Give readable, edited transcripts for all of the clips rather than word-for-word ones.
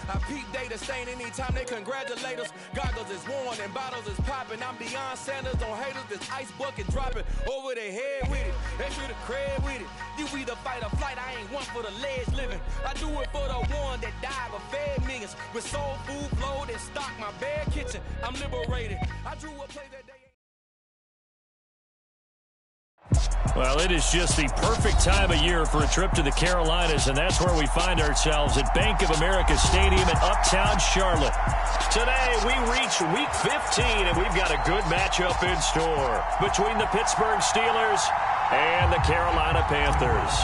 I peep data stain anytime they congratulate us. Goggles is worn and bottles is popping. I'm Deion Sanders on haters. This ice bucket dropping over their head with it. Extra the cred with it. You either fight or flight. I ain't one for the ledge living. I do it for the one that died but fed millions. With soul food flow that stock my bare kitchen. I'm liberated. I drew a play that day. Well, it is just the perfect time of year for a trip to the Carolinas, and that's where we find ourselves at Bank of America Stadium in Uptown Charlotte. Today, we reach Week 15, and we've got a good matchup in store between the Pittsburgh Steelers and the Carolina Panthers.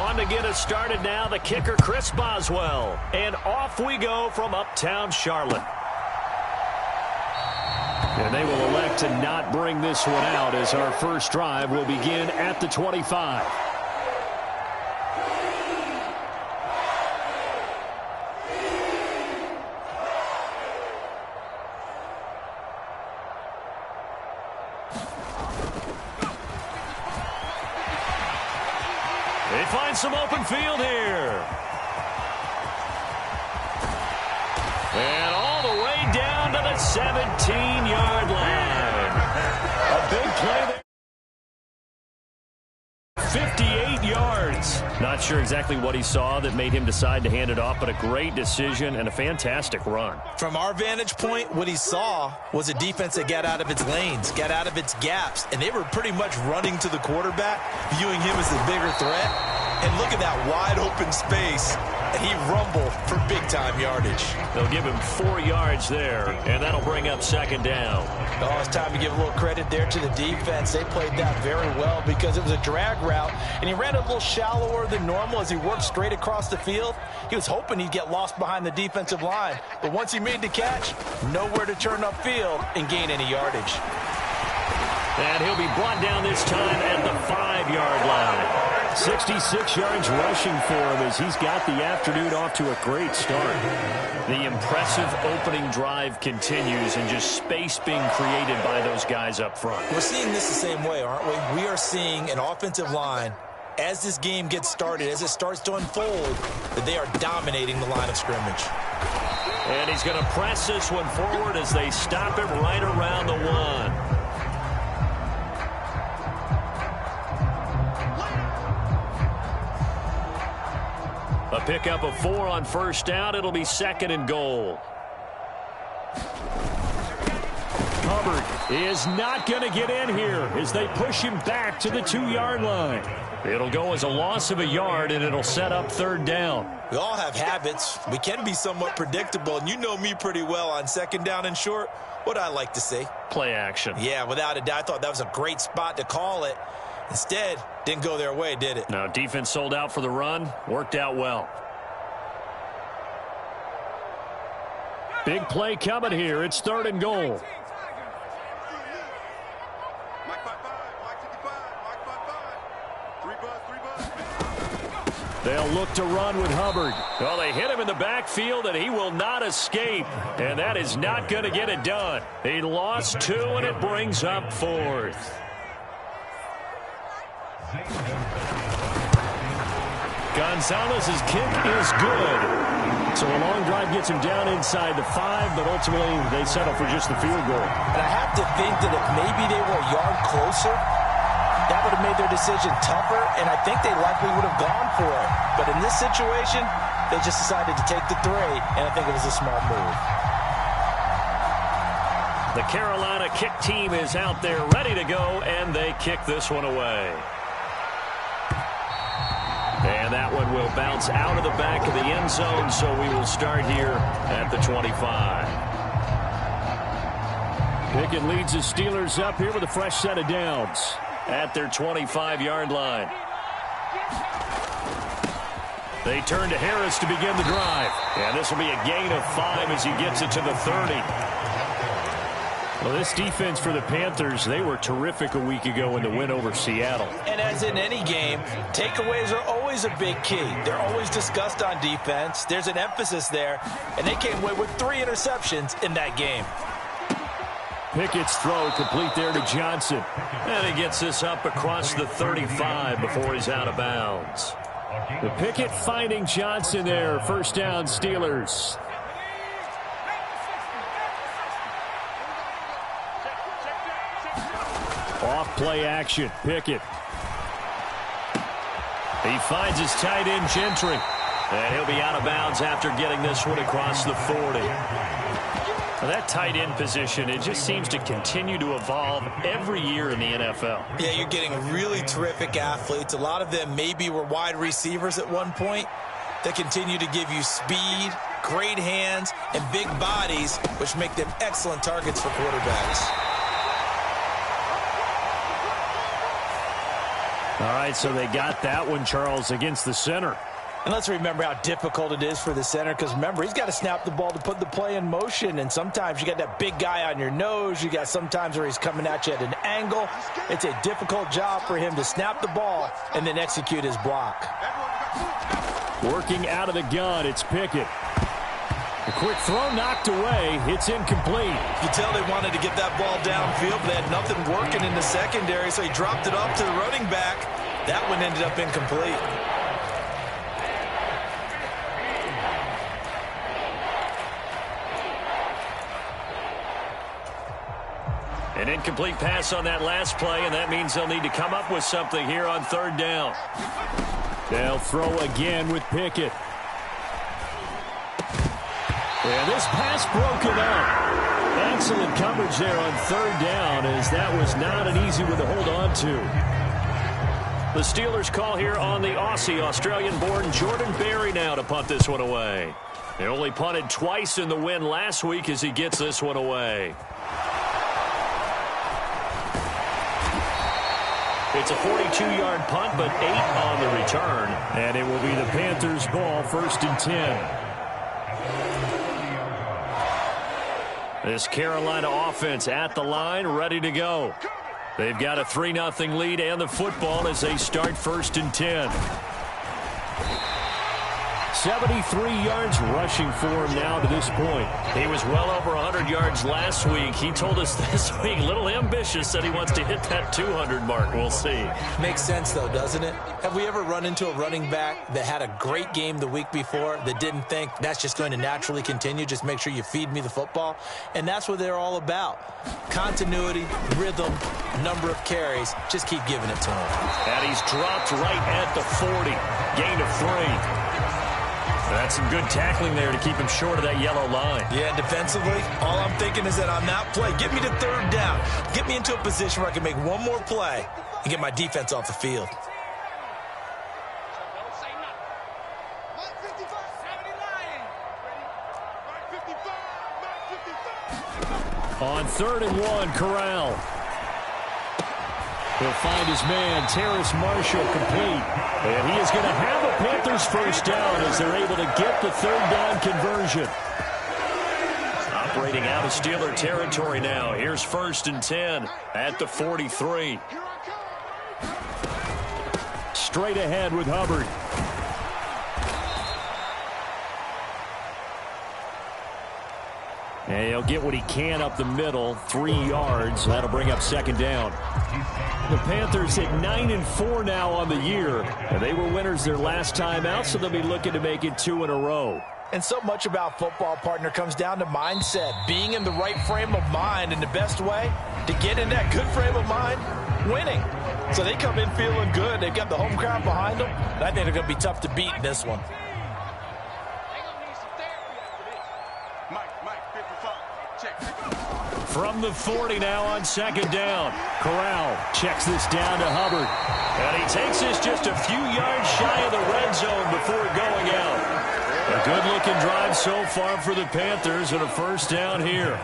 On to get us started now, the kicker, Chris Boswell. And off we go from Uptown Charlotte. And they will elect to not bring this one out as our first drive will begin at the 25. They find some open field here. And all the way down to the 17-yard line. A big play there. 58 yards. Not sure exactly what he saw that made him decide to hand it off, but a great decision and a fantastic run. From our vantage point, what he saw was a defense that got out of its lanes, got out of its gaps, and they were pretty much running to the quarterback, viewing him as the bigger threat. And look at that wide open space, and he rumbled for big-time yardage. They'll give him 4 yards there, and that'll bring up second down. Oh, it's time to give a little credit there to the defense. They played that very well because it was a drag route, and he ran a little shallower than normal as he worked straight across the field. He was hoping he'd get lost behind the defensive line, but once he made the catch, nowhere to turn upfield and gain any yardage. And he'll be brought down this time at the 5-yard line. 66 yards rushing for him as he's got the afternoon off to a great start. The impressive opening drive continues and just space being created by those guys up front. We're seeing this the same way, aren't we? We are seeing an offensive line, as this game gets started, as it starts to unfold, that they are dominating the line of scrimmage. And he's going to press this one forward as they stop him right around the 1. A pickup of 4 on first down. It'll be second and goal. Hubbard is not going to get in here as they push him back to the 2-yard line. It'll go as a loss of a yard, and it'll set up third down. We all have habits. We can be somewhat predictable, and you know me pretty well on second down and short. What I like to say? Play action. Yeah, without a doubt. I thought that was a great spot to call it. Instead, didn't go their way, did it? No, defense sold out for the run. Worked out well. Big play coming here. It's third and goal. They'll look to run with Hubbard. Well, they hit him in the backfield, and he will not escape. And that is not going to get it done. He lost 2, and it brings up 4th. Gonzalez's kick is good. So a long drive gets him down inside the 5, but ultimately they settle for just the field goal. And I have to think that if maybe they were a yard closer, that would have made their decision tougher, and I think they likely would have gone for it. But in this situation, they just decided to take the 3, and I think it was a smart move. The Carolina kick team is out there ready to go, and they kick this one away. And that one will bounce out of the back of the end zone, so we will start here at the 25. Pickett leads the Steelers up here with a fresh set of downs at their 25-yard line. They turn to Harris to begin the drive. And this will be a gain of 5 as he gets it to the 30. Well, this defense for the Panthers, they were terrific a week ago in the win over Seattle. And as in any game, takeaways are always a big key. They're always discussed on defense. There's an emphasis there, and they came away with 3 interceptions in that game. Pickett's throw complete there to Johnson. And he gets this up across the 35 before he's out of bounds. The Pickett finding Johnson there. First down, Steelers. Off play action. Pickett. He finds his tight end, Gentry. And he'll be out of bounds after getting this one across the 40. Now that tight end position, it just seems to continue to evolve every year in the NFL. Yeah, you're getting really terrific athletes. A lot of them maybe were wide receivers at one point that continue to give you speed, great hands, and big bodies, which make them excellent targets for quarterbacks. All right, so they got that one, Charles, against the center. And let's remember how difficult it is for the center, because remember, he's got to snap the ball to put the play in motion, and sometimes you got that big guy on your nose. You got sometimes where he's coming at you at an angle. It's a difficult job for him to snap the ball and then execute his block. Working out of the gun, it's Pickett. A quick throw knocked away. It's incomplete. You tell they wanted to get that ball downfield, but they had nothing working in the secondary, so he dropped it off to the running back. That one ended up incomplete. An incomplete pass on that last play, and that means they'll need to come up with something here on third down. They'll throw again with Pickett. And this pass broken up. Excellent coverage there on third down, as that was not an easy one to hold on to. The Steelers call here on the Aussie, Australian-born Jordan Berry now to punt this one away. They only punted twice in the win last week as he gets this one away. It's a 42-yard punt, but 8 on the return. And it will be the Panthers' ball, 1st and 10. This Carolina offense at the line, ready to go. They've got a 3-0 lead and the football as they start 1st and 10. 73 yards rushing for him now to this point. He was well over 100 yards last week. He told us this week, a little ambitious, said he wants to hit that 200 mark. We'll see. Makes sense, though, doesn't it? Have we ever run into a running back that had a great game the week before that didn't think that's just going to naturally continue? Just make sure you feed me the football. And that's what they're all about. Continuity, rhythm, number of carries. Just keep giving it to him. And he's dropped right at the 40. Gain of 3. That's some good tackling there to keep him short of that yellow line. Yeah, defensively, all I'm thinking is that on that play, get me to third down. Get me into a position where I can make one more play and get my defense off the field. On 3rd and 1, Corral. He'll find his man, Terrace Marshall, complete. And he is going to have a Panthers first down as they're able to get the third down conversion. Operating out of Steeler territory now. Here's 1st and 10 at the 43. Straight ahead with Hubbard. And he'll get what he can up the middle, 3 yards. That'll bring up 2nd down. The Panthers at 9-4 now on the year. And they were winners their last time out, so they'll be looking to make it 2 in a row. And so much about football, partner, comes down to mindset. Being in the right frame of mind, and the best way to get in that good frame of mind, winning. So they come in feeling good. They've got the home crowd behind them. And I think they're going to be tough to beat in this one. From the 40 now on 2nd down. Corral checks this down to Hubbard. And he takes this just a few yards shy of the red zone before going out. A good-looking drive so far for the Panthers and a first down here.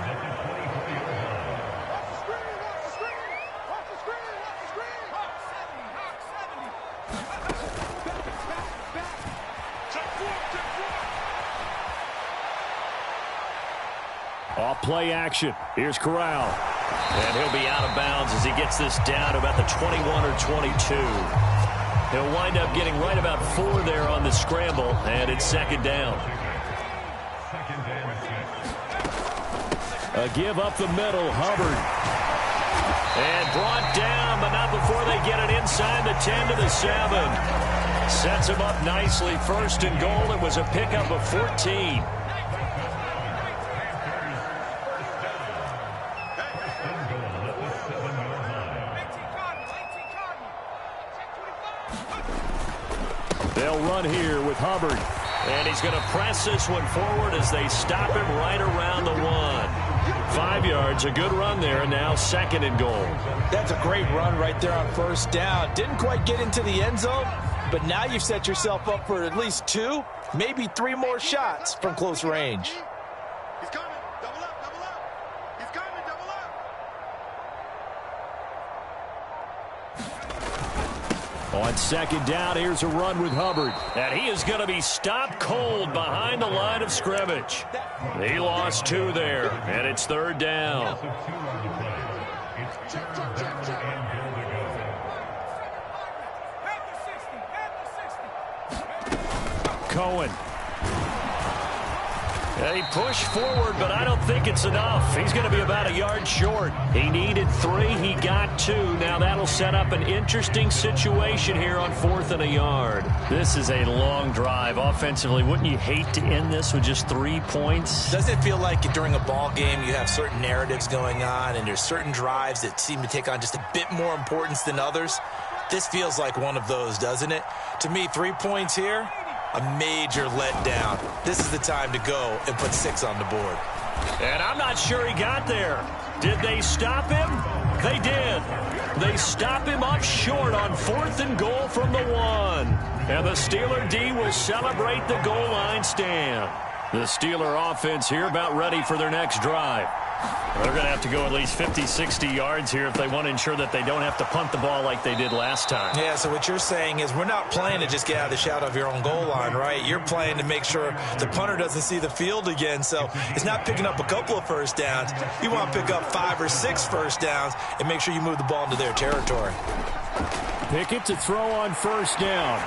Off play action. Here's Corral. And he'll be out of bounds as he gets this down to about the 21 or 22. He'll wind up getting right about 4 there on the scramble, and it's 2nd down. A give up the middle, Hubbard. And brought down, but not before they get it inside the 10 to the 7. Sets him up nicely. First and goal. It was a pickup of 14. They'll run here with Hubbard. And he's going to press this one forward as they stop him right around the 1. 5 yards, a good run there, and now second and goal. That's a great run right there on first down. Didn't quite get into the end zone, but now you've set yourself up for at least 2, maybe 3 more shots from close range. He's coming. Double up, double up. He's coming, double up. On second down, here's a run with Hubbard. And he is going to be stopped cold behind the line of scrimmage. He lost 2 there, and it's third down. Cohen. He pushed forward, but I don't think it's enough. He's going to be about a yard short. He needed 3. He got 2. Now that'll set up an interesting situation here on 4th and a yard. This is a long drive offensively. Wouldn't you hate to end this with just 3 points? Doesn't it feel like during a ball game you have certain narratives going on and there's certain drives that seem to take on just a bit more importance than others? This feels like one of those, doesn't it? To me, 3 points here, a major letdown. This is the time to go and put 6 on the board. And I'm not sure he got there. Did they stop him? They did. They stop him up short on 4th and goal from the 1. And the Steeler D will celebrate the goal line stand. The Steeler offense here about ready for their next drive. They're going to have to go at least 50, 60 yards here if they want to ensure that they don't have to punt the ball like they did last time. Yeah, so what you're saying is we're not playing to just get out of the shadow of your own goal line, right? You're playing to make sure the punter doesn't see the field again. So it's not picking up a couple of first downs. You want to pick up 5 or 6 first downs and make sure you move the ball into their territory. Pickett to throw on first down.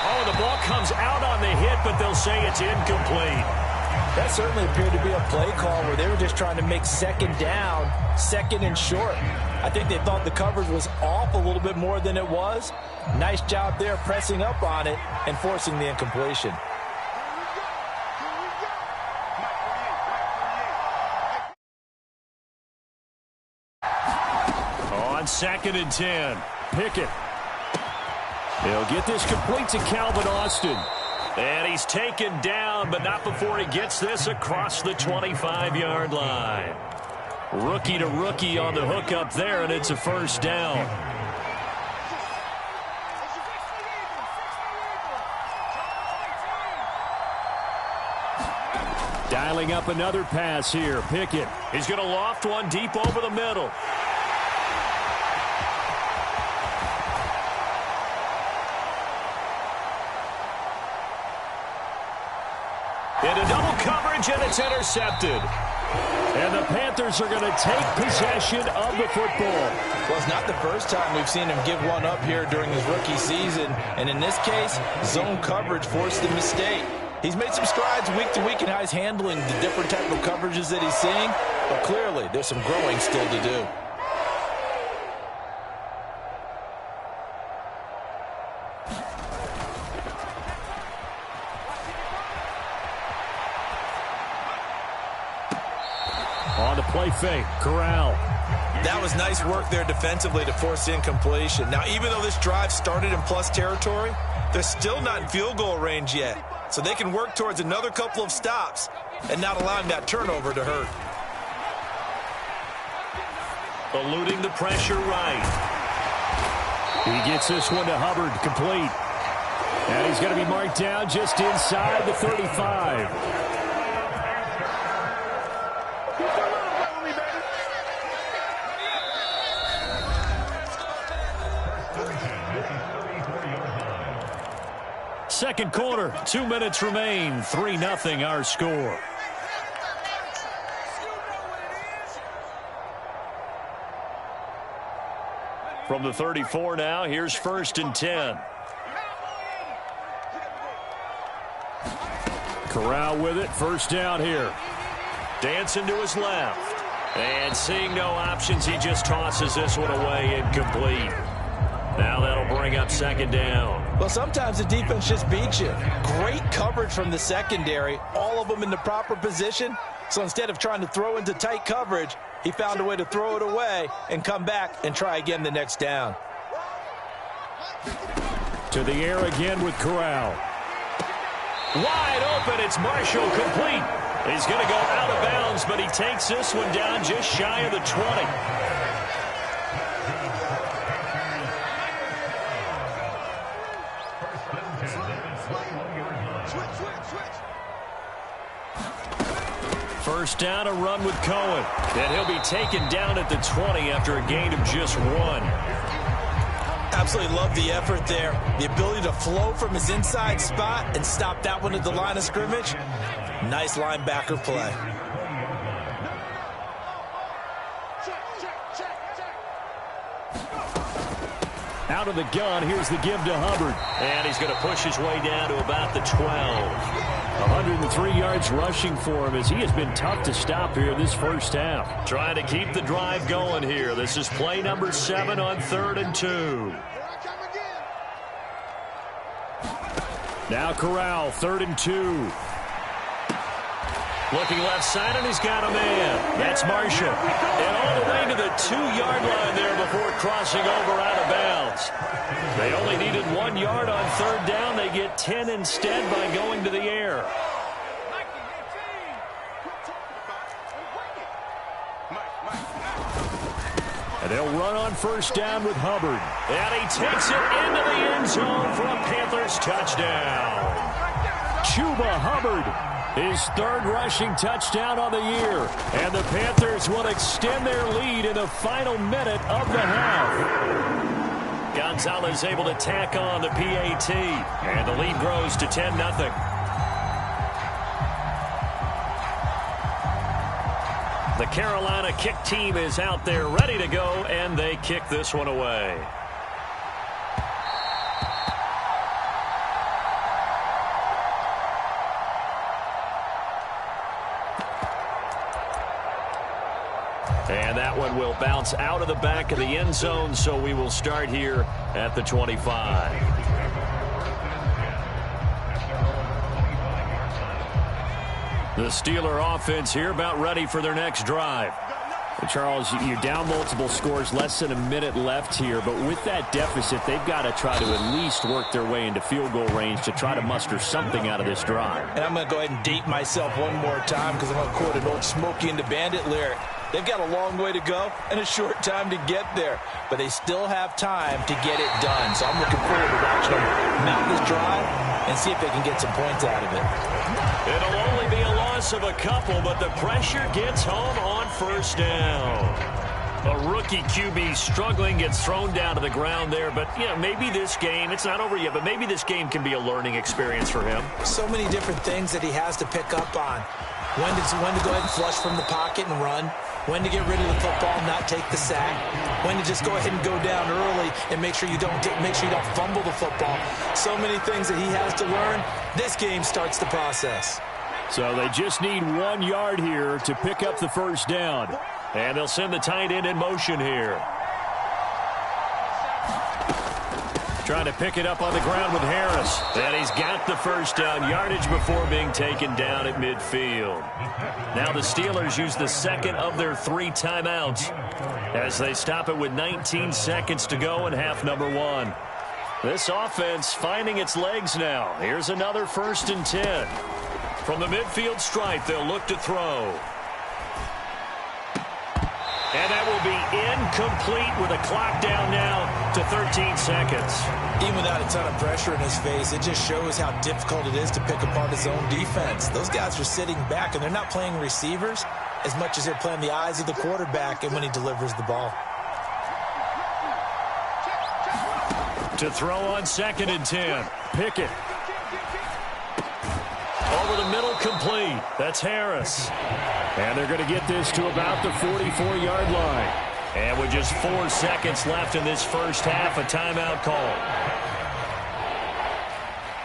Oh, the ball comes out on the hit, but they'll say it's incomplete. That certainly appeared to be a play call where they were just trying to make second down, second and short. I think they thought the coverage was off a little bit more than it was. Nice job there pressing up on it and forcing the incompletion. On second and 10, Pickett. He'll get this complete to Calvin Austin. And he's taken down, but not before he gets this across the 25-yard line. Rookie to rookie on the hook up there, and it's a first down. Dialing up another pass here. Pickett. He's going to loft one deep over the middle. Into double coverage, and it's intercepted. And the Panthers are going to take possession of the football. Well, it's not the first time we've seen him give one up here during his rookie season. And in this case, zone coverage forced the mistake. He's made some strides week to week in how he's handling the different type of coverages that he's seeing. But clearly, there's some growing still to do. On the play fake, Corral. That was nice work there defensively to force the incompletion. Now, even though this drive started in plus territory, they're still not in field goal range yet. So they can work towards another couple of stops and not allowing that turnover to hurt. Eluding the pressure right. He gets this one to Hubbard, complete. And he's going to be marked down just inside the 35. Second quarter, 2 minutes remain. 3-0 our score. From the 34 now, here's 1st and 10. Corral with it, first down here. Dancing to his left. And seeing no options, he just tosses this one away incomplete. Now that'll bring up second down. Well, sometimes the defense just beats you. Great coverage from the secondary, all of them in the proper position. So instead of trying to throw into tight coverage, he found a way to throw it away and come back and try again the next down. To the air again with Corral. Wide open, it's Marshall, complete. He's going to go out of bounds, but he takes this one down just shy of the 20. First down, a run with Cohen. And he'll be taken down at the 20 after a gain of just 1. Absolutely love the effort there. The ability to flow from his inside spot and stop that one at the line of scrimmage. Nice linebacker play. Out of the gun, here's the give to Hubbard. And he's going to push his way down to about the 12. 103 yards rushing for him as he has been tough to stop here this first half. Trying to keep the drive going here. This is play number 7 on 3rd and 2. Now Corral, 3rd and 2. Looking left side, and he's got a man. That's Marshall. And all the way to the 2-yard line there before crossing over out of bounds. They only needed 1 yard on 3rd down. They get 10 instead by going to the air. And they'll run on first down with Hubbard. And he takes it into the end zone for a Panthers touchdown. Chuba Hubbard. His 3rd rushing touchdown on the year. And the Panthers will extend their lead in the final minute of the half. Gonzalez able to tack on the PAT. And the lead grows to 10-0. The Carolina kick team is out there ready to go, and they kick this one away. And that one will bounce out of the back of the end zone, so we will start here at the 25. The Steeler offense here about ready for their next drive. Charles, you're down multiple scores, less than a minute left here, but with that deficit, they've got to try to at least work their way into field goal range to try to muster something out of this drive. And I'm going to go ahead and date myself one more time because I'm going to quote an old Smokey and the Bandit lyric. They've got a long way to go and a short time to get there, but they still have time to get it done. So I'm looking forward to watching them mount this drive and see if they can get some points out of it. It'll only be a loss of a couple, but the pressure gets home on first down. A rookie QB struggling, gets thrown down to the ground there, but maybe this game, it's not over yet, but maybe this game can be a learning experience for him. So many different things that he has to pick up on. When to go ahead and flush from the pocket and run. When to get rid of the football and not take the sack. When to just go ahead and go down early and make sure you don't fumble the football. So many things that he has to learn. This game starts the process. So they just need 1 yard here to pick up the first down. And they'll send the tight end in motion here. Trying to pick it up on the ground with Harris. And he's got the first down yardage before being taken down at midfield. Now the Steelers use the second of their 3 timeouts as they stop it with 19 seconds to go in half number 1. This offense finding its legs now. Here's another 1st and 10. From the midfield stripe, they'll look to throw. And that will be incomplete with a clock down now to 13 seconds. Even without a ton of pressure in his face, it just shows how difficult it is to pick apart his own defense. Those guys are sitting back, and they're not playing receivers as much as they're playing the eyes of the quarterback and when he delivers the ball. To throw on 2nd and 10. Pickett. Over the middle, complete. That's Harris. And they're going to get this to about the 44-yard line. And with just 4 seconds left in this first half, a timeout call.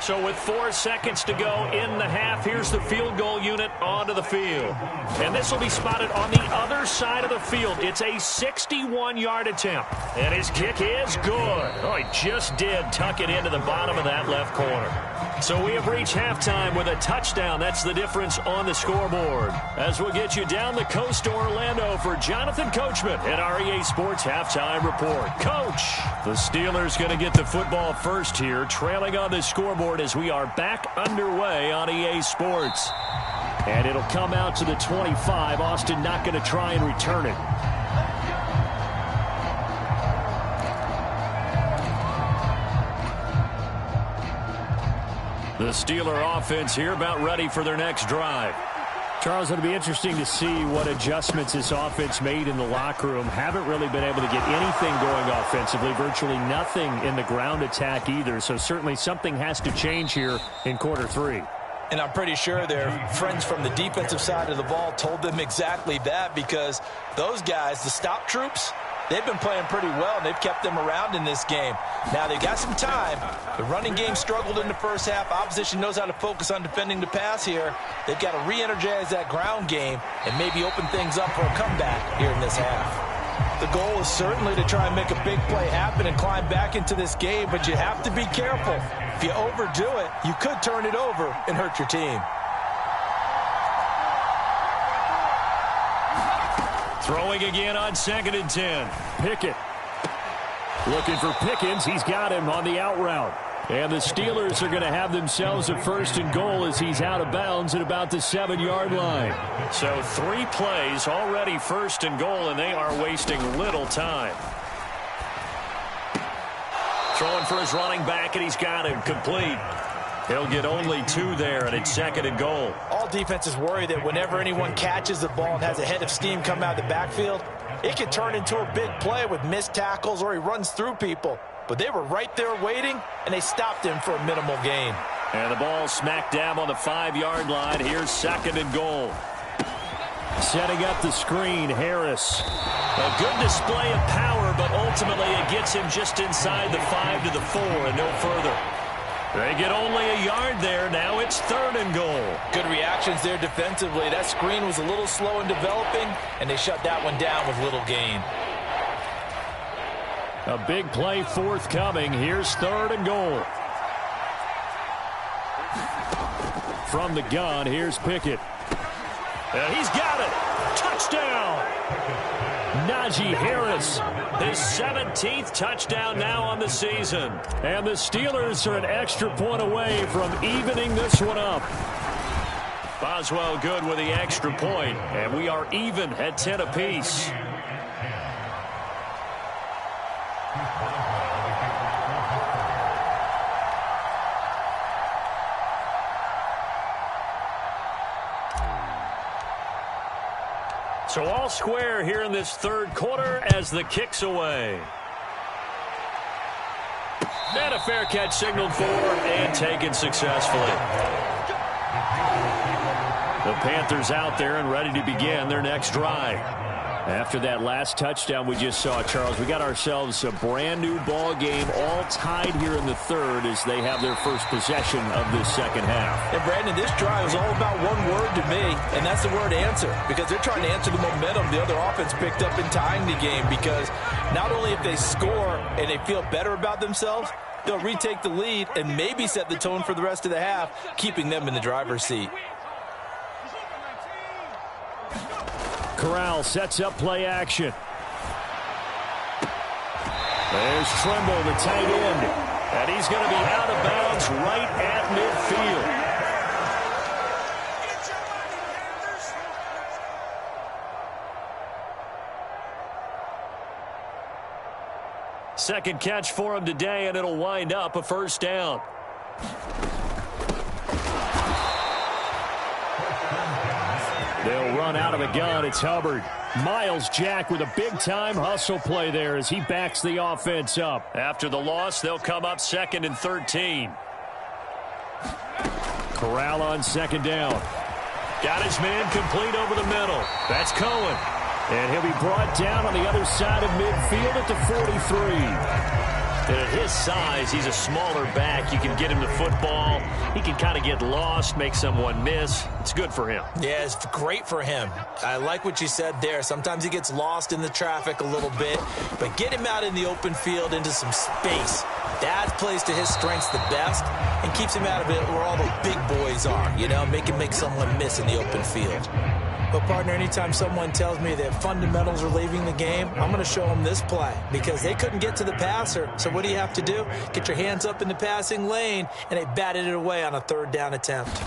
So with 4 seconds to go in the half, here's the field goal unit onto the field. And this will be spotted on the other side of the field. It's a 61-yard attempt. And his kick is good. Oh, he just did tuck it into the bottom of that left corner. So we have reached halftime with a touchdown. That's the difference on the scoreboard. As we'll get you down the coast to Orlando for Jonathan Coachman at our EA Sports Halftime Report. Coach, the Steelers going to get the football first here, trailing on the scoreboard as we are back underway on EA Sports. And it'll come out to the 25. Austin not going to try and return it. The Steeler offense here about ready for their next drive. Charles, it'll be interesting to see what adjustments this offense made in the locker room. Haven't really been able to get anything going offensively, virtually nothing in the ground attack either. So certainly something has to change here in quarter 3. And I'm pretty sure their friends from the defensive side of the ball told them exactly that, because those guys, the stop troops, they've been playing pretty well, and they've kept them around in this game. Now, they've got some time. The running game struggled in the first half. Opposition knows how to focus on defending the pass here. They've got to re-energize that ground game and maybe open things up for a comeback here in this half. The goal is certainly to try and make a big play happen and climb back into this game, but you have to be careful. If you overdo it, you could turn it over and hurt your team. Throwing again on 2nd and 10. Pickett. Looking for Pickens. He's got him on the out route. And the Steelers are going to have themselves a 1st and goal as he's out of bounds at about the 7-yard line. So 3 plays already 1st and goal, and they are wasting little time. Throwing for his running back, and he's got him complete. He'll get only 2 there, and it's 2nd and goal. All defenses worry that whenever anyone catches the ball and has a head of steam come out of the backfield, it can turn into a big play with missed tackles or he runs through people. But they were right there waiting, and they stopped him for a minimal gain. And the ball smack dab on the 5-yard line. Here's 2nd and goal. Setting up the screen, Harris. A good display of power, but ultimately it gets him just inside the 5 to the 4 and no further. They get only a yard there. Now it's 3rd and goal. Good reactions there defensively. That screen was a little slow in developing, and they shut that one down with little gain. A big play forthcoming. Here's 3rd and goal. From the gun, here's Pickett. And he's got it. Touchdown. Najee Harris, his 17th touchdown now on the season. And the Steelers are an extra point away from evening this one up. Boswell good with the extra point, and we are even at 10 apiece. So all square here in this 3rd quarter as the kick's away. And a fair catch signaled for and taken successfully. The Panthers out there and ready to begin their next drive. After that last touchdown we just saw, Charles, we got ourselves a brand new ball game, all tied here in the 3rd as they have their first possession of this 2nd half. And Brandon, this drive is all about one word to me, and that's the word answer, because they're trying to answer the momentum the other offense picked up in tying the game, because not only if they score and they feel better about themselves, they'll retake the lead and maybe set the tone for the rest of the half, keeping them in the driver's seat. Corral sets up play action. There's Trimble, the tight end. And he's going to be out of bounds right at midfield. Second catch for him today, and it'll wind up a 1st down. They'll run out of the gun. It's Hubbard. Miles Jack with a big-time hustle play there as he backs the offense up. After the loss, they'll come up 2nd and 13. Corral on 2nd down. Got his man complete over the middle. That's Cohen. And he'll be brought down on the other side of midfield at the 43. And at his size, he's a smaller back. You can get him the football. He can kind of get lost, make someone miss. It's good for him. Yeah, it's great for him. I like what you said there. Sometimes he gets lost in the traffic a little bit, but get him out in the open field into some space. That plays to his strengths the best and keeps him out of it where all the big boys are, you know, make him make someone miss in the open field. But, partner, anytime someone tells me that fundamentals are leaving the game, I'm going to show them this play because they couldn't get to the passer. So what do you have to do? Get your hands up in the passing lane, and they batted it away on a third down attempt.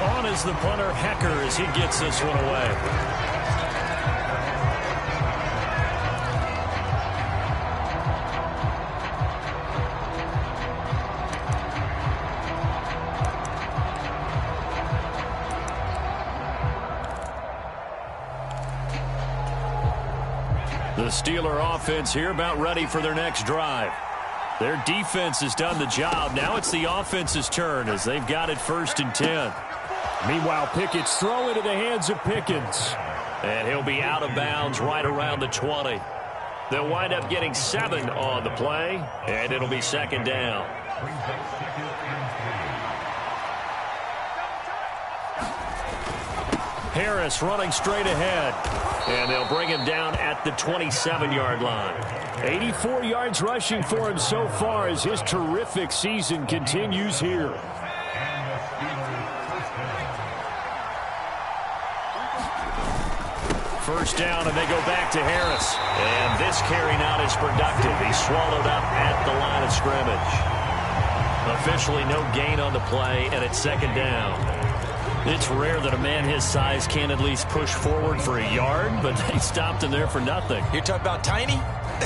On is the punter, Hecker, as he gets this one away. The Steeler offense here about ready for their next drive. Their defense has done the job. Now it's the offense's turn as they've got it 1st and 10. Meanwhile, Pickett's throw into the hands of Pickens. And he'll be out of bounds right around the 20. They'll wind up getting 7 on the play, and it'll be 2nd down. Harris running straight ahead. And they'll bring him down at the 27-yard line. 84 yards rushing for him so far as his terrific season continues here. First down, and they go back to Harris. And this carry not as productive. He's swallowed up at the line of scrimmage. Officially no gain on the play, and it's 2nd down. It's rare that a man his size can at least push forward for a yard, but they stopped him there for nothing. You're talking about Tiny?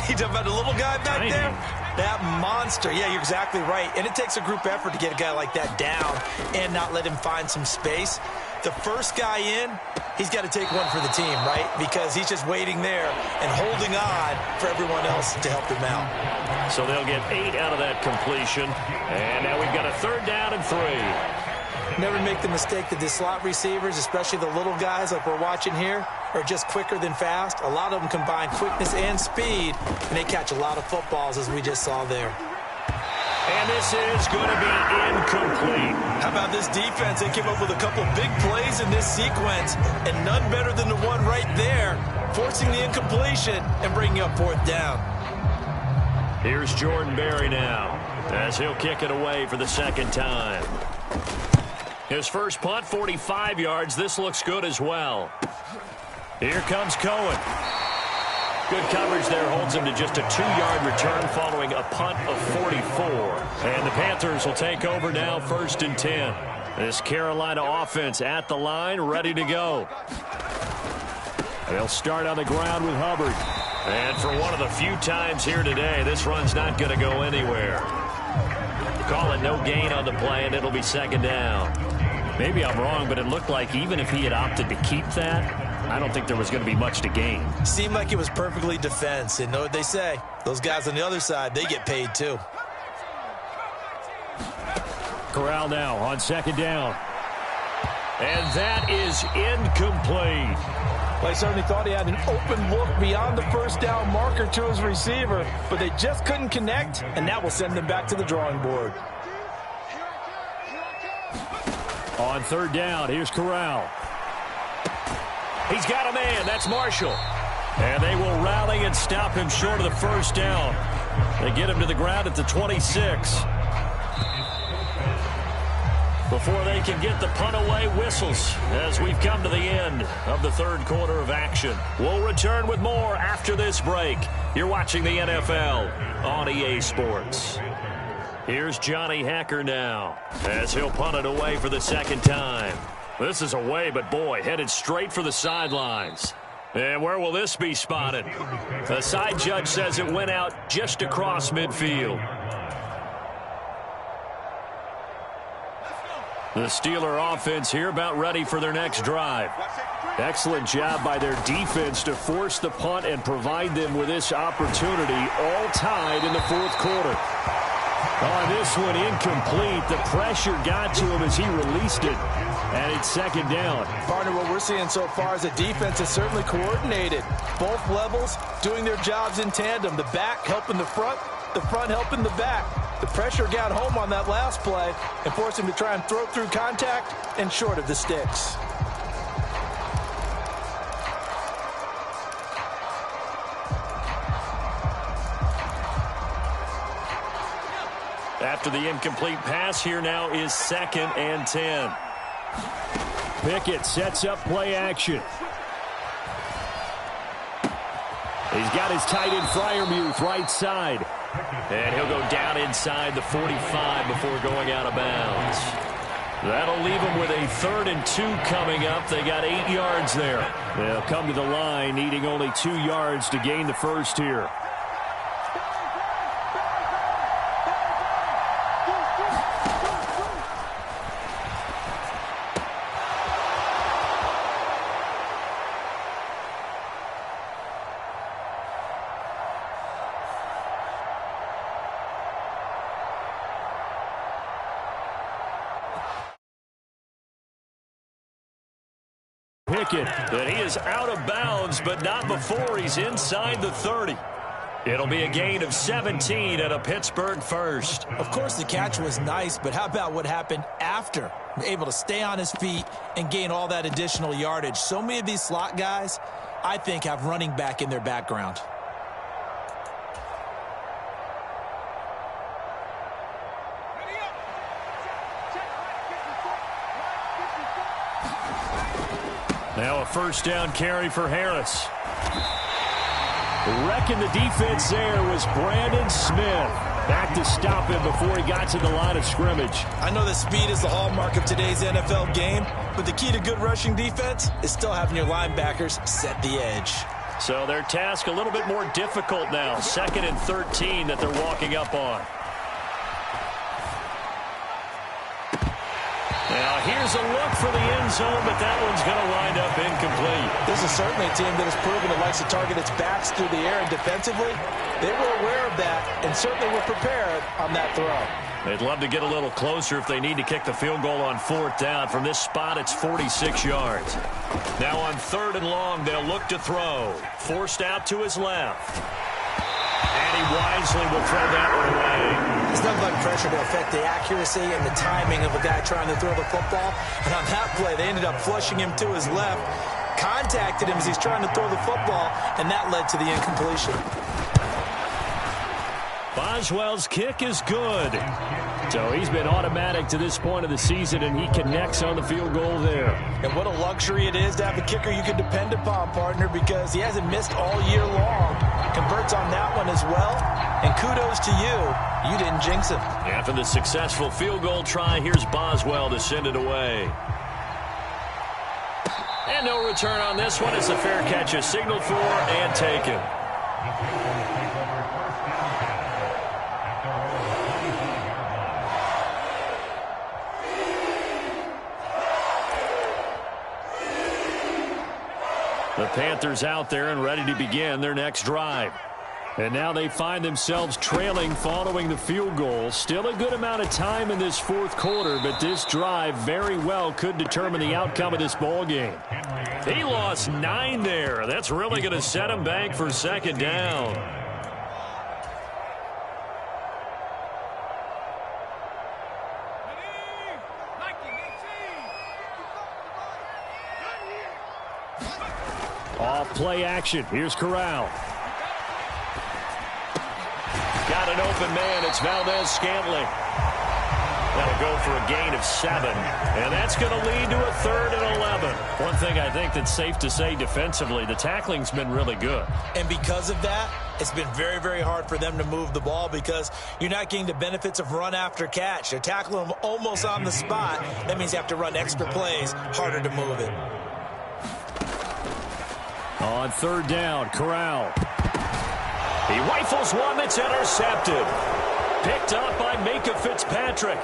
You're talking about the little guy back Tiny. there? That monster. Yeah, you're exactly right. And it takes a group effort to get a guy like that down and not let him find some space. The first guy in, he's got to take one for the team, right? Because he's just waiting there and holding on for everyone else to help him out. So they'll get 8 out of that completion. And now we've got a 3rd down and 3. Never make the mistake that the slot receivers, especially the little guys like we're watching here, are just quicker than fast. A lot of them combine quickness and speed, and they catch a lot of footballs, as we just saw there. And this is going to be incomplete. How about this defense? They came up with a couple big plays in this sequence, and none better than the one right there, forcing the incompletion and bringing up 4th down. Here's Jordan Berry now, as he'll kick it away for the 2nd time. His first punt, 45 yards. This looks good as well. Here comes Cohen. Good coverage there, holds him to just a 2-yard return following a punt of 44. And the Panthers will take over now, 1st and 10. This Carolina offense at the line, ready to go. They'll start on the ground with Hubbard. And for one of the few times here today, this run's not going to go anywhere. Call it no gain on the play, and it'll be 2nd down. Maybe I'm wrong, but it looked like even if he had opted to keep that, I don't think there was going to be much to gain. Seemed like it was perfectly defense. And know what they say? Those guys on the other side, they get paid too. Corral now on 2nd down. And that is incomplete. Well, I certainly thought he had an open look beyond the 1st down marker to his receiver, but they just couldn't connect, and that will send them back to the drawing board. On 3rd down, here's Corral. He's got a man. That's Marshall. And they will rally and stop him short of the 1st down. They get him to the ground at the 26. Before they can get the punt away, whistles as we've come to the end of the 3rd quarter of action. We'll return with more after this break. You're watching the NFL on EA Sports. Here's Johnny Hacker now as he'll punt it away for the 2nd time. This is away, but boy, headed straight for the sidelines. And where will this be spotted? The side judge says it went out just across midfield. The Steeler offense here about ready for their next drive. Excellent job by their defense to force the punt and provide them with this opportunity, all tied in the 4th quarter. On this one, incomplete. The pressure got to him as he released it. And it's second down. Partner, what we're seeing so far is the defense is certainly coordinated. Both levels doing their jobs in tandem. The back helping the front helping the back. The pressure got home on that last play and forced him to try and throw through contact and short of the sticks. After the incomplete pass, here now is 2nd and 10. Pickett sets up play action. He's got his tight end Freiermuth right side. And he'll go down inside the 45 before going out of bounds. That'll leave them with a 3rd and 2 coming up. They got 8 yards there. They'll come to the line, needing only 2 yards to gain the first here. Pickett. And he is out of bounds, but not before he's inside the 30. It'll be a gain of 17 and a Pittsburgh first. Of course, the catch was nice, but how about what happened after? Able to stay on his feet and gain all that additional yardage. So many of these slot guys, I think, have running back in their background. Now a first down carry for Harris. Wrecking the defense there was Brandon Smith. Back to stop him before he got to the line of scrimmage. I know that speed is the hallmark of today's NFL game, but the key to good rushing defense is still having your linebackers set the edge. So their task a little bit more difficult now. 2nd and 13 that they're walking up on. Now here's a look for the end zone, but that one's going to wind up incomplete. This is certainly a team that has proven it likes to target its backs through the air, and defensively, they were aware of that and certainly were prepared on that throw. They'd love to get a little closer if they need to kick the field goal on 4th down. From this spot, it's 46 yards. Now on 3rd and long, they'll look to throw. Forced out to his left. And he wisely will throw that one away. There's nothing like pressure to affect the accuracy and the timing of a guy trying to throw the football. And on that play, they ended up flushing him to his left, contacted him as he's trying to throw the football, and that led to the incompletion. Boswell's kick is good. So he's been automatic to this point of the season, and he connects on the field goal there. And what a luxury it is to have a kicker you can depend upon, partner, because he hasn't missed all year long. Converts on that one as well. And kudos to you. You didn't jinx him. After the successful field goal try, here's Boswell to send it away. And no return on this one as the fair catch is signaled for and taken. The Panthers out there and ready to begin their next drive. And now they find themselves trailing following the field goal. Still a good amount of time in this 4th quarter, but this drive very well could determine the outcome of this ball game. He lost 9 there. That's really going to set him back for 2nd down. Off play action. Here's Corral. Got an open man. It's Valdez-Scantling. That'll go for a gain of 7. And that's going to lead to a 3rd and 11. One thing I think that's safe to say defensively, the tackling's been really good. And because of that, it's been very, very hard for them to move the ball because you're not getting the benefits of run after catch. They're tackling them almost on the spot. That means you have to run extra plays, harder to move it. On 3rd down, Corral. He rifles one that's intercepted. Picked up by Micah Fitzpatrick.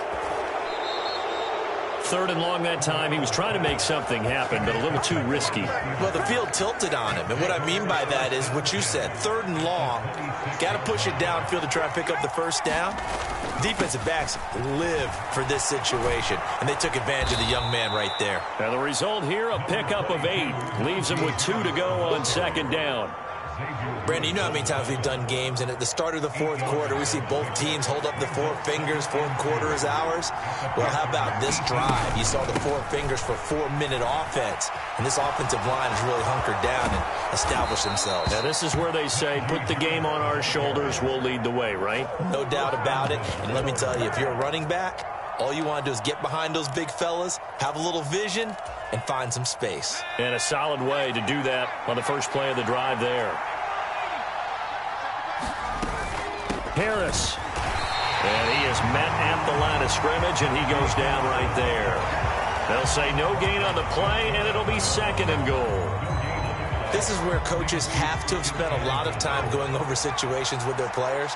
3rd and long that time. He was trying to make something happen, but a little too risky. Well, the field tilted on him, and what I mean by that is what you said, 3rd and long. Got to push it downfield to try and pick up the first down. defensive backs live for this situation, and they took advantage of the young man right there. And the result here, a pickup of 8. Leaves him with 2 to go on second down. Brandon, you know how many times we've done games, and at the start of the fourth quarter, we see both teams hold up the 4 fingers, fourth quarter is ours. Well, how about this drive? You saw the 4 fingers for 4-minute offense, and this offensive line has really hunkered down and established themselves. Now, this is where they say, put the game on our shoulders, we'll lead the way, right? No doubt about it, and let me tell you, if you're a running back, all you want to do is get behind those big fellas, have a little vision, and find some space. And a solid way to do that on the first play of the drive there. Harris. And he is met at the line of scrimmage, and he goes down right there. They'll say no gain on the play, and it'll be 2nd and goal. This is where coaches have to have spent a lot of time going over situations with their players,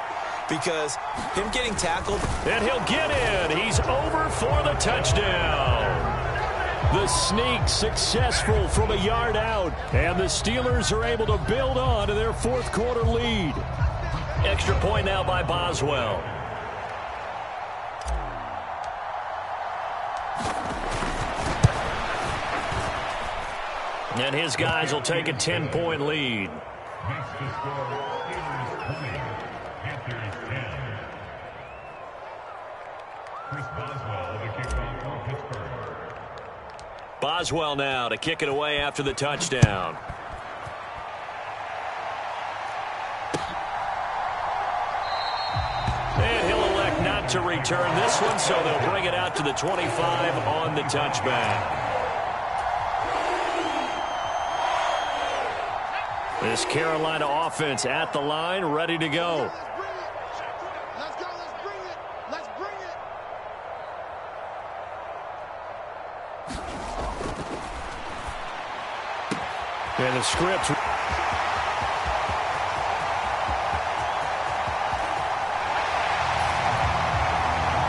because him getting tackled. And he'll get in. He's over for the touchdown. The sneak successful from a yard out, and the Steelers are able to build on to their fourth quarter lead. Extra point now by Boswell. And his guys will take a 10-point lead. Boswell now to kick it away after the touchdown. And he'll elect not to return this one, so they'll bring it out to the 25 on the touchback. This Carolina offense at the line, ready to go. Let's go. Let's bring it. Let's bring it. And the script.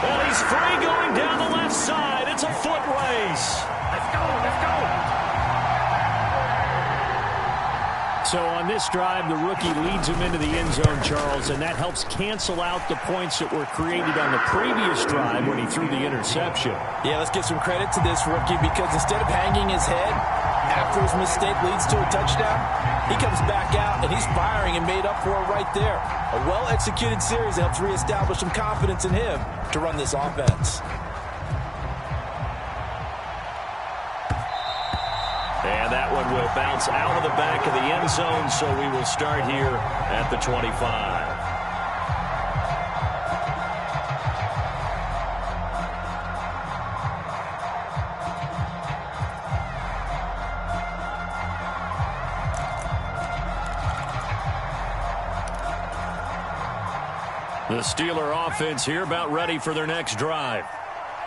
And he's free going down the left side. It's a foot race. Let's go. Let's go. So on this drive, the rookie leads him into the end zone, Charles, and that helps cancel out the points that were created on the previous drive when he threw the interception. Yeah, let's give some credit to this rookie, because instead of hanging his head after his mistake leads to a touchdown, he comes back out and he's firing and made up for it right there. A well-executed series that helps reestablish some confidence in him to run this offense. And that one will bounce out of the back of the end zone, so we will start here at the 25. The Steeler offense here about ready for their next drive.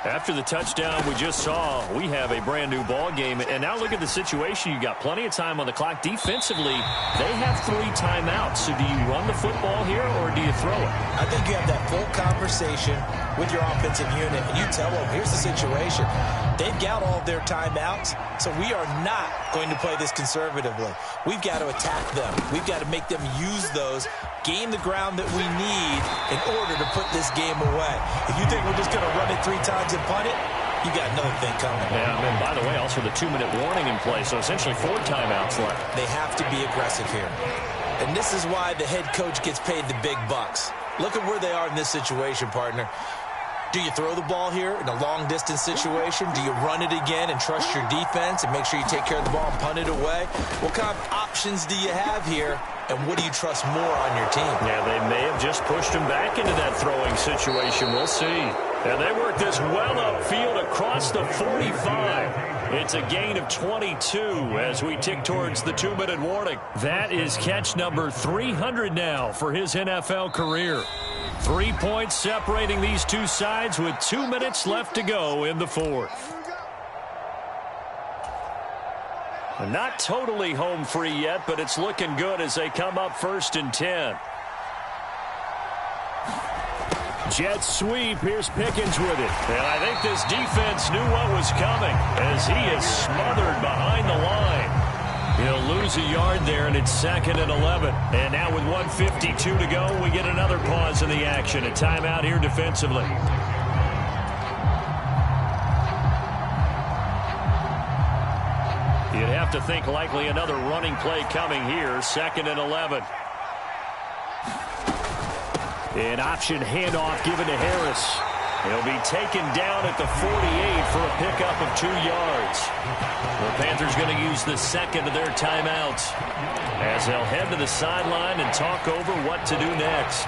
After the touchdown we just saw, we have a brand-new ball game. And now look at the situation. You got plenty of time on the clock. Defensively, they have 3 timeouts. So do you run the football here or do you throw it? I think you have that full conversation with your offensive unit, and you tell them, here's the situation. They've got all of their timeouts, so we are not going to play this conservatively. We've got to attack them. We've got to make them use those, gain the ground that we need in order to put this game away. If you think we're just going to run it 3 times and punt it, you got another thing coming. Yeah, and by the way, also the 2-minute warning in place, so essentially 4 timeouts left. They have to be aggressive here. And this is why the head coach gets paid the big bucks. Look at where they are in this situation, partner. Do you throw the ball here in a long-distance situation? Do you run it again and trust your defense and make sure you take care of the ball and punt it away? What kind of options do you have here, and what do you trust more on your team? Yeah, they may have just pushed him back into that throwing situation. We'll see. And they work this well upfield across the 45. It's a gain of 22 as we tick towards the 2-minute warning. That is catch number 300 now for his NFL career. 3 points separating these two sides with 2 minutes left to go in the fourth. Not totally home free yet, but it's looking good as they come up 1st and 10. Jet sweep. Here's Pickens with it. And I think this defense knew what was coming as he is smothered behind the line. He'll lose a yard there, and it's 2nd and 11. And now with 1:52 to go, we get another pause in the action. A timeout here defensively. You'd have to think likely another running play coming here. 2nd and 11. An option handoff given to Harris. He'll be taken down at the 48 for a pickup of 2 yards. The Panthers going to use the second of their timeouts as they'll head to the sideline and talk over what to do next.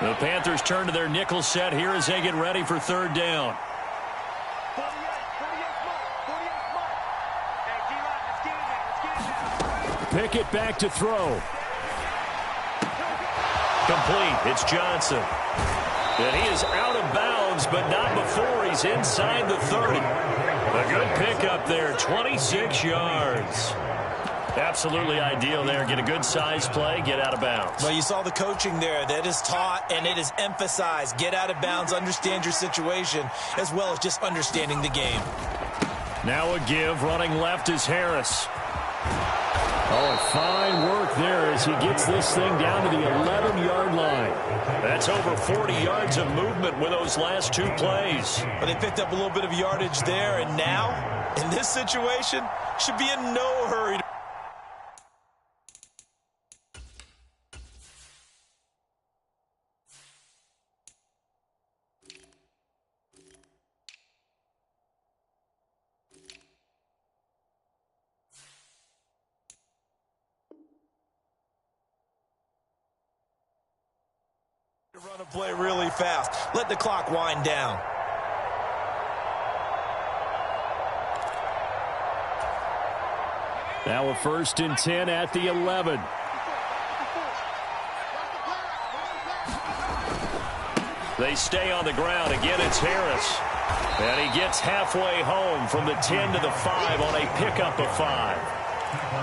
The Panthers turn to their nickel set here as they get ready for 3rd down. Pickett back to throw. Complete. It's Johnson. And he is out of bounds, but not before he's inside the 30. A good pickup there, 26 yards. Absolutely ideal there. Get a good size play, get out of bounds. Well, you saw the coaching there. That is taught and it is emphasized. Get out of bounds, understand your situation, as well as just understanding the game. Now a give. Running left is Harris. Oh, fine work there as he gets this thing down to the 11-yard line. That's over 40 yards of movement with those last 2 plays. But they picked up a little bit of yardage there, and now, in this situation, should be in no hurry. Run a play really fast. Let the clock wind down. Now a 1st and 10 at the 11. They stay on the ground. Again, it's Harris. And he gets halfway home from the 10 to the 5 on a pickup of 5.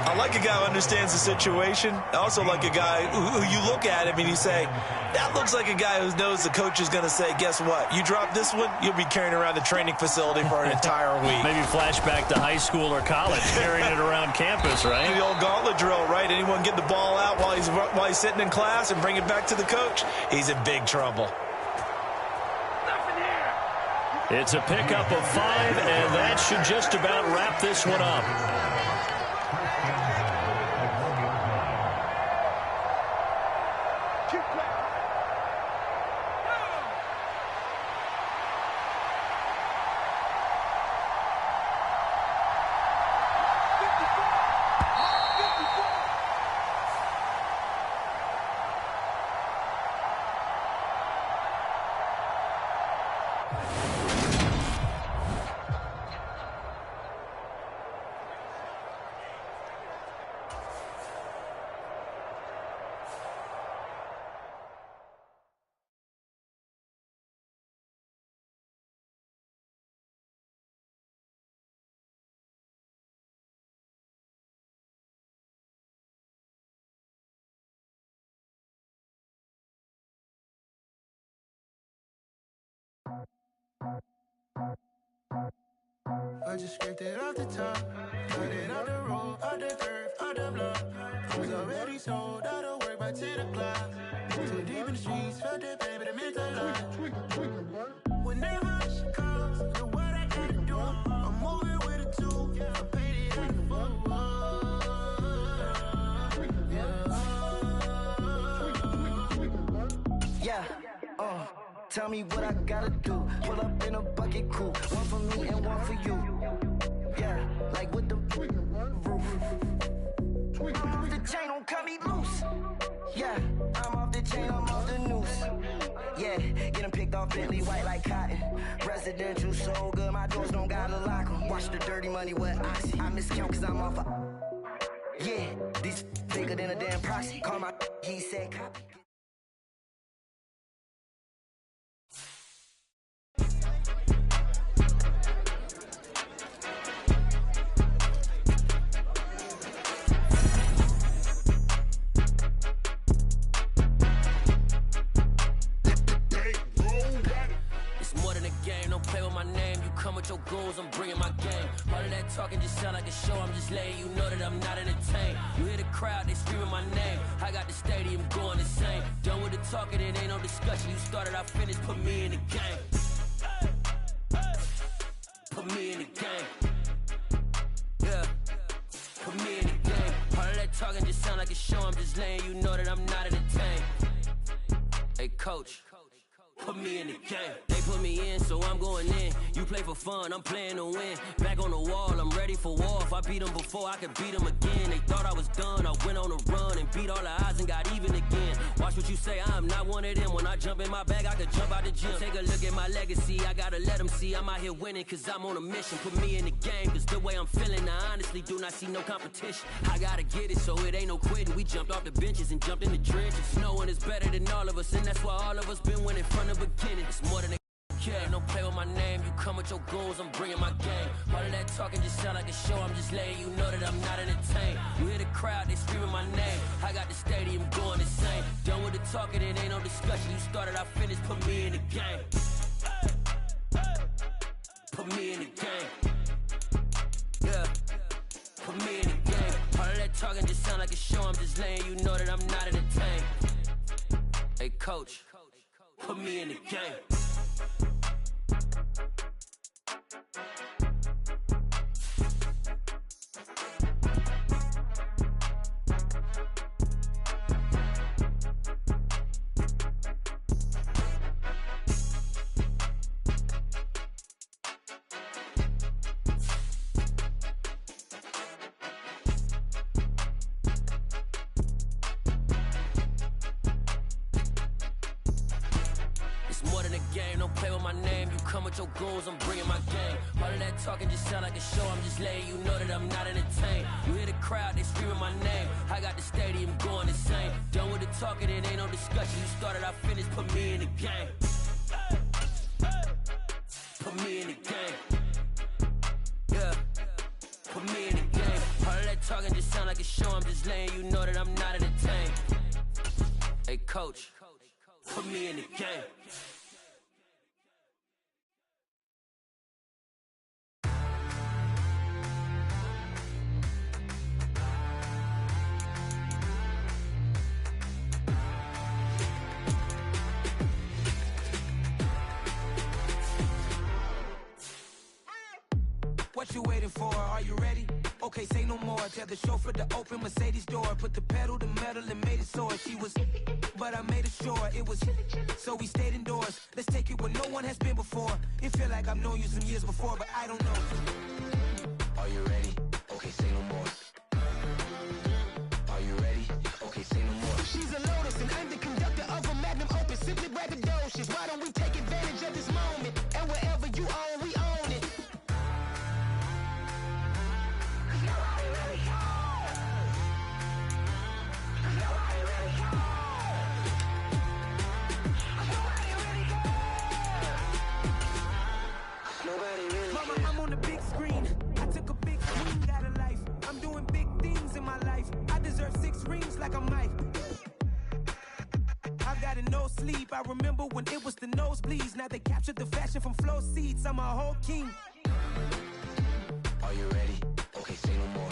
I like a guy who understands the situation. I also like a guy who you look at him and you say, that looks like a guy who knows the coach is going to say, guess what? You drop this one, you'll be carrying around the training facility for an entire week. Maybe flashback to high school or college, carrying it around campus, right? The old gauntlet drill, right? Anyone get the ball out while he's sitting in class and bring it back to the coach? He's in big trouble. It's a pickup of 5, and that should just about wrap this one up. I just scraped it off the top, cut it out the road, out the curve, out the block. I was already sold, out of work by 10 o'clock. Too deep in the streets, felt that pain, but it meant a lot. Whenever she calls, know what I gotta do. I'm moving with a 2, I'm painted like a fool. Yeah, tell me what I gotta do. Pull up in a bucket crew, one for me and one for you. Yeah, like with the roof. I'm off the chain, don't cut me loose. Yeah, I'm off the chain, I'm off the noose. Yeah, getting picked off Bentley white like cotton. Residential so good, my doors don't gotta lock 'em. Watch the dirty money with oxy. I miscount cause I'm off yeah, these bigger than a damn proxy. Call my he said copy. just letting you know that I'm not entertained. You hear the crowd, they screaming my name. I got the stadium going insane. Done with the talking, it ain't no discussion. You started, I finished, put me in the game. Put me in the game. Yeah. Put me in the game. All of that talking just sound like a show. I'm just letting you know that I'm not entertained. Hey, coach. Put me in the game. They put me in, so I'm going in. You play for fun, I'm playing to win. Back on the wall, I'm ready for war. If I beat them before, I could beat them again. They thought I was done, I went on a run and beat all the odds and got even again. Watch what you say, I'm not one of them. When I jump in my bag, I could jump out the gym. Take a look at my legacy, I gotta let them see I'm out here winning, cause I'm on a mission. Put me in the game, cause the way I'm feeling, I honestly do not see no competition. I gotta get it, so it ain't no quitting. We jumped off the benches and jumped in the trenches. No one is better than all of us, and that's why all of us been winning from the beginning. It's more than a care. Don't play with my name. You come with your goons, I'm bringing my game. All of that talking just sound like a show. I'm just letting you know that I'm not entertained. You hear the crowd, they screaming my name. I got the stadium going insane. Done with the talking, it ain't no discussion. You started, I finished. Put me in the game. Put me in the game. Yeah. Put me in the game. All of that talking just sound like a show. I'm just letting you know that I'm not entertained. Hey, coach. Put me in the game. Your goals, I'm bringing my game. All of that talking just sound like a show. I'm just letting you know that I'm not entertained. You hear the crowd, they screaming my name. I got the stadium going insane. Done with the talking, it ain't no discussion. You started, I finished. Put me in the game. Put me in the game. Yeah. Put me in the game. All of that talking just sound like a show. I'm just letting you know that I'm not entertained. Hey, coach. Put me in the game. What you waiting for? Are you ready? Okay, say no more. Tell the chauffeur to open Mercedes door. Put the pedal to metal and made it soar. She was, but I made it sure it was. So we stayed indoors. Let's take it where no one has been before. It feel like I've known you some years before, but I don't know. Are you ready? Okay, say no more. Are you ready? Okay, say no more. She's a Lotus and I'm the conductor of a magnum opus. Simply braggadocious. Why don't we take advantage of this moment? And wherever you own, we own it. Mama, I'm on the big screen. I took a big swing out of life. I'm doing big things in my life. I deserve 6 rings like I'm Mike. I've got no sleep. I remember when it was the nosebleeds. Now they captured the fashion from flow seats. I'm a whole king. Are you ready? Okay, say no more.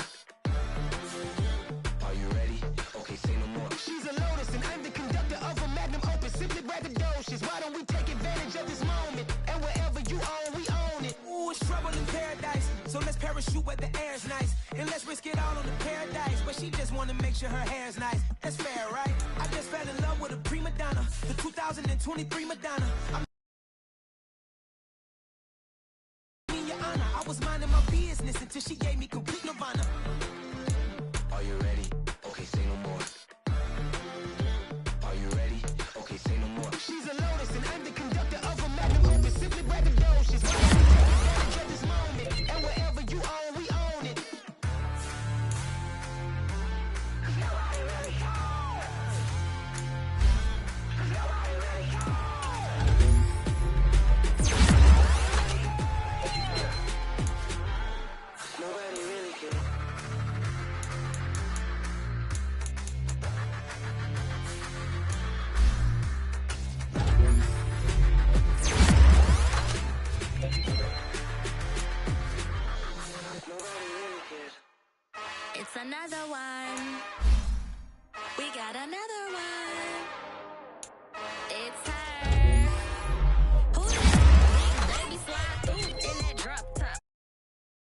Are you ready? Okay, say no more. She's a Lotus and I'm the conductor of a magnum opus. Simply braggadocious. Why don't we take advantage of this moment? And wherever you own, we own it. Ooh, it's trouble in paradise. So let's parachute where the air's nice. And let's risk it all on the paradise. But she just wanna make sure her hair's nice. That's fair, right? I just fell in love with a prima donna. The 2023 Madonna. I was minding my business until she gave me complete